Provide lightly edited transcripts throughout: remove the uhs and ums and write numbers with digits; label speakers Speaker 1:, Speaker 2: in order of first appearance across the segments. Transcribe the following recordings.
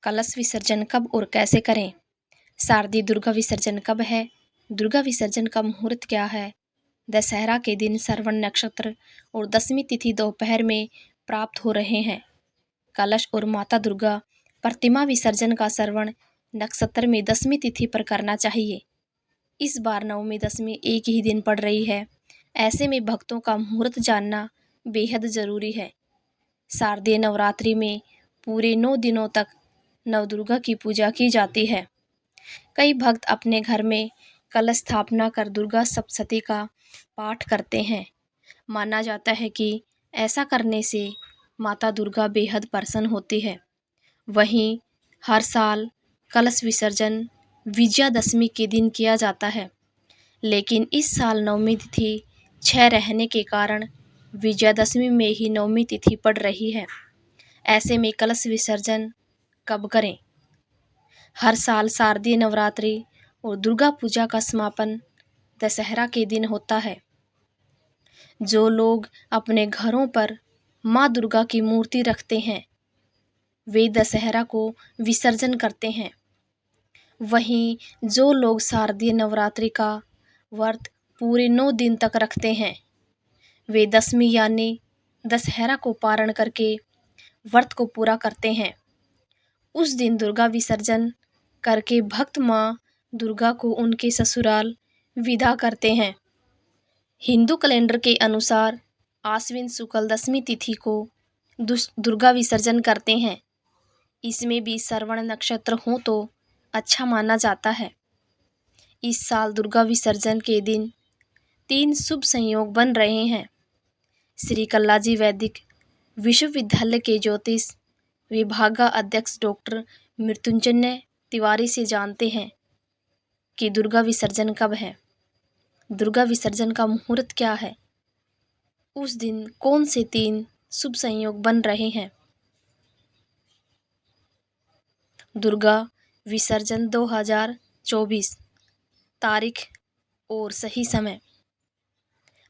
Speaker 1: कलश विसर्जन कब और कैसे करें? शारदीय दुर्गा विसर्जन कब है? दुर्गा विसर्जन का मुहूर्त क्या है? दशहरा के दिन श्रवण नक्षत्र और दशमी तिथि दोपहर में प्राप्त हो रहे हैं। कलश और माता दुर्गा प्रतिमा विसर्जन का श्रवण नक्षत्र में दशमी तिथि पर करना चाहिए। इस बार नवमी दशमी एक ही दिन पड़ रही है। ऐसे में भक्तों का मुहूर्त जानना बेहद जरूरी है। शारदीय नवरात्रि में पूरे 9 दिनों तक नवदुर्गा की पूजा की जाती है। कई भक्त अपने घर में कलश स्थापना कर दुर्गा सप्तशती का पाठ करते हैं। माना जाता है कि ऐसा करने से माता दुर्गा बेहद प्रसन्न होती है। वहीं हर साल कलश विसर्जन विजयादशमी के दिन किया जाता है, लेकिन इस साल नवमी तिथि 6 रहने के कारण विजयादशमी में ही नवमी तिथि पड़ रही है। ऐसे में कलश विसर्जन कब करें? हर साल शारदीय नवरात्रि और दुर्गा पूजा का समापन दशहरा के दिन होता है। जो लोग अपने घरों पर माँ दुर्गा की मूर्ति रखते हैं, वे दशहरा को विसर्जन करते हैं। वहीं जो लोग शारदीय नवरात्रि का व्रत पूरे 9 दिन तक रखते हैं, वे दशमी यानी दशहरा को पारण करके व्रत को पूरा करते हैं। उस दिन दुर्गा विसर्जन करके भक्त माँ दुर्गा को उनके ससुराल विदा करते हैं। हिंदू कैलेंडर के अनुसार आश्विन शुक्ल दशमी तिथि को दुर्गा विसर्जन करते हैं। इसमें भी श्रवण नक्षत्र हो तो अच्छा माना जाता है। इस साल दुर्गा विसर्जन के दिन 3 शुभ संयोग बन रहे हैं। श्री कल्लाजी वैदिक विश्वविद्यालय के ज्योतिष विभाग अध्यक्ष डॉक्टर मृत्युंजय तिवारी से जानते हैं कि दुर्गा विसर्जन कब है, दुर्गा विसर्जन का मुहूर्त क्या है, उस दिन कौन से 3 शुभ संयोग बन रहे हैं। दुर्गा विसर्जन 2024 तारीख और सही समय।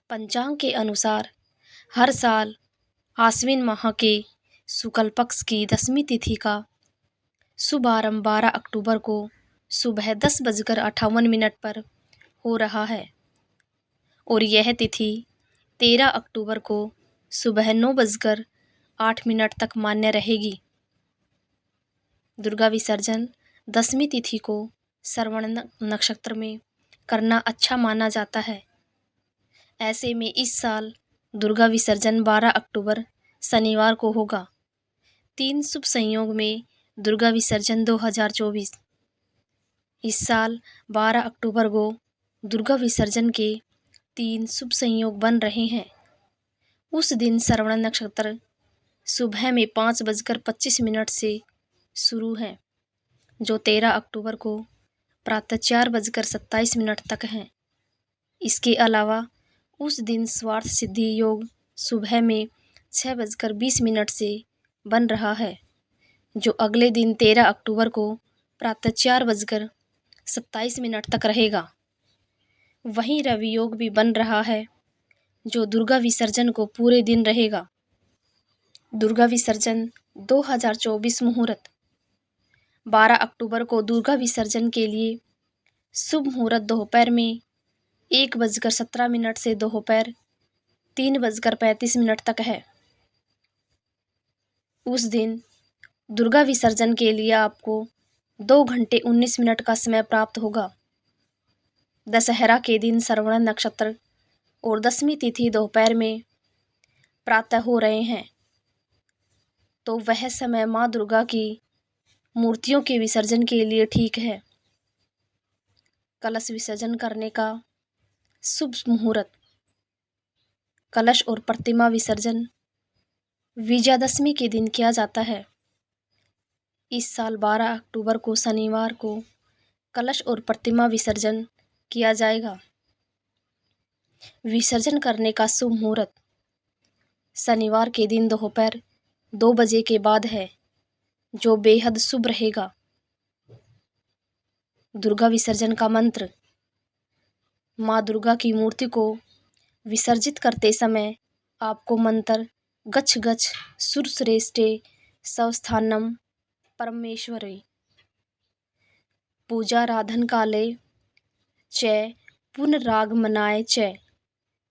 Speaker 1: पंचांग के अनुसार हर साल आश्विन माह के शुक्ल पक्ष की दशमी तिथि का शुभारंभ 12 अक्टूबर को सुबह 10:58 पर हो रहा है और यह तिथि 13 अक्टूबर को सुबह 9:08 तक मान्य रहेगी। दुर्गा विसर्जन दशमी तिथि को श्रवण नक्षत्र में करना अच्छा माना जाता है। ऐसे में इस साल दुर्गा विसर्जन 12 अक्टूबर शनिवार को होगा। 3 शुभ संयोग में दुर्गा विसर्जन 2024। इस साल 12 अक्टूबर को दुर्गा विसर्जन के 3 शुभ संयोग बन रहे हैं। उस दिन श्रवण नक्षत्र सुबह में 5:25 से शुरू है, जो 13 अक्टूबर को प्रातः 4:27 तक है। इसके अलावा उस दिन स्वार्थ सिद्धि योग सुबह में 6:20 से बन रहा है, जो अगले दिन 13 अक्टूबर को प्रातः 4:27 तक रहेगा। वहीं रवि योग भी बन रहा है, जो दुर्गा विसर्जन को पूरे दिन रहेगा। दुर्गा विसर्जन 2024 मुहूर्त 12 अक्टूबर को दुर्गा विसर्जन के लिए शुभ मुहूर्त दोपहर में 1:17 से दोपहर 3:35 तक है। उस दिन दुर्गा विसर्जन के लिए आपको 2 घंटे 19 मिनट का समय प्राप्त होगा। दशहरा के दिन श्रवण नक्षत्र और दशमी तिथि दोपहर में प्रातः हो रहे हैं, तो वह समय माँ दुर्गा की मूर्तियों के विसर्जन के लिए ठीक है। कलश विसर्जन करने का शुभ मुहूर्त। कलश और प्रतिमा विसर्जन विजयादशमी के दिन किया जाता है। इस साल 12 अक्टूबर को शनिवार को कलश और प्रतिमा विसर्जन किया जाएगा। विसर्जन करने का शुभ मुहूर्त शनिवार के दिन दोपहर 2 बजे के बाद है, जो बेहद शुभ रहेगा। दुर्गा विसर्जन का मंत्र। माँ दुर्गा की मूर्ति को विसर्जित करते समय आपको मंत्र गच्छ गच्छ सुरश्रेष्ठे स्वस्थानम परमेश्वरी पूजाराधन काले च पुनरागमनाय च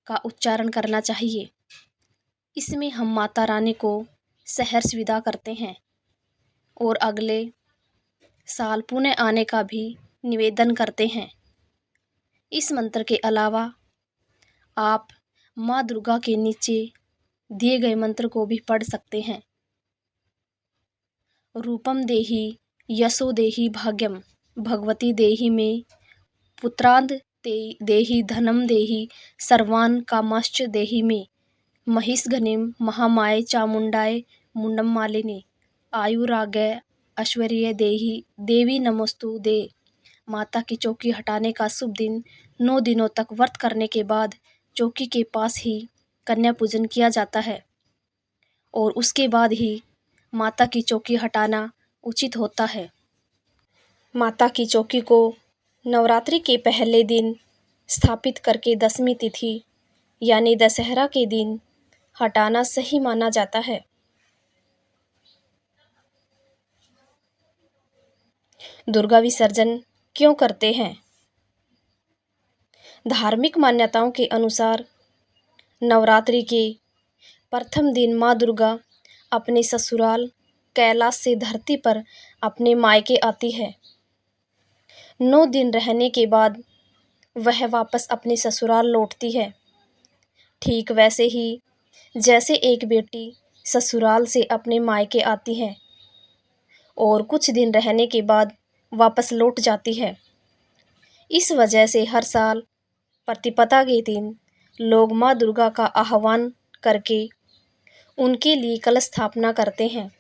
Speaker 1: का उच्चारण करना चाहिए। इसमें हम माता रानी को सहर्ष विदा करते हैं और अगले साल पुनः आने का भी निवेदन करते हैं। इस मंत्र के अलावा आप माँ दुर्गा के नीचे दिए गए मंत्र को भी पढ़ सकते हैं। रूपम देहि यशो देहि भाग्यम भगवती देहि में पुत्रांत देहि धनम देहि सर्वान कामाश्च देहि में महिषघनिम महामाय चामुंडाय मुंडम मालिनी आयुराग्य ऐश्वर्य देहि देवी नमोस्तु दे। माता की चौकी हटाने का शुभ दिन 9 दिनों तक व्रत करने के बाद चौकी के पास ही कन्या पूजन किया जाता है और उसके बाद ही माता की चौकी हटाना उचित होता है। माता की चौकी को नवरात्रि के पहले दिन स्थापित करके दशमी तिथि यानी दशहरा के दिन हटाना सही माना जाता है। दुर्गा विसर्जन क्यों करते हैं? धार्मिक मान्यताओं के अनुसार नवरात्रि के प्रथम दिन माँ दुर्गा अपने ससुराल कैलाश से धरती पर अपने मायके आती है। 9 दिन रहने के बाद वह वापस अपने ससुराल लौटती है। ठीक वैसे ही जैसे एक बेटी ससुराल से अपने मायके आती है और कुछ दिन रहने के बाद वापस लौट जाती है। इस वजह से हर साल प्रतिपदा के दिन लोग माँ दुर्गा का आह्वान करके उनके लिए कलश स्थापना करते हैं,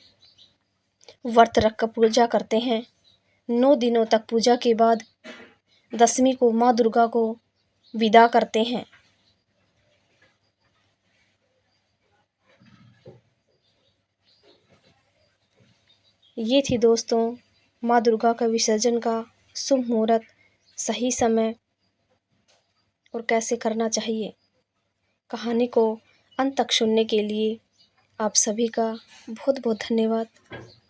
Speaker 1: व्रत रखकर पूजा करते हैं। 9 दिनों तक पूजा के बाद दशमी को माँ दुर्गा को विदा करते हैं। ये थी दोस्तों माँ दुर्गा का विसर्जन का शुभ मुहूर्त, सही समय और कैसे करना चाहिए। कहानी को अंत तक सुनने के लिए आप सभी का बहुत बहुत धन्यवाद।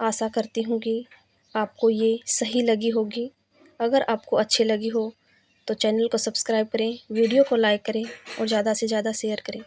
Speaker 1: आशा करती हूँ कि आपको ये सही लगी होगी। अगर आपको अच्छी लगी हो तो चैनल को सब्सक्राइब करें, वीडियो को लाइक करें और ज़्यादा से ज़्यादा शेयर करें।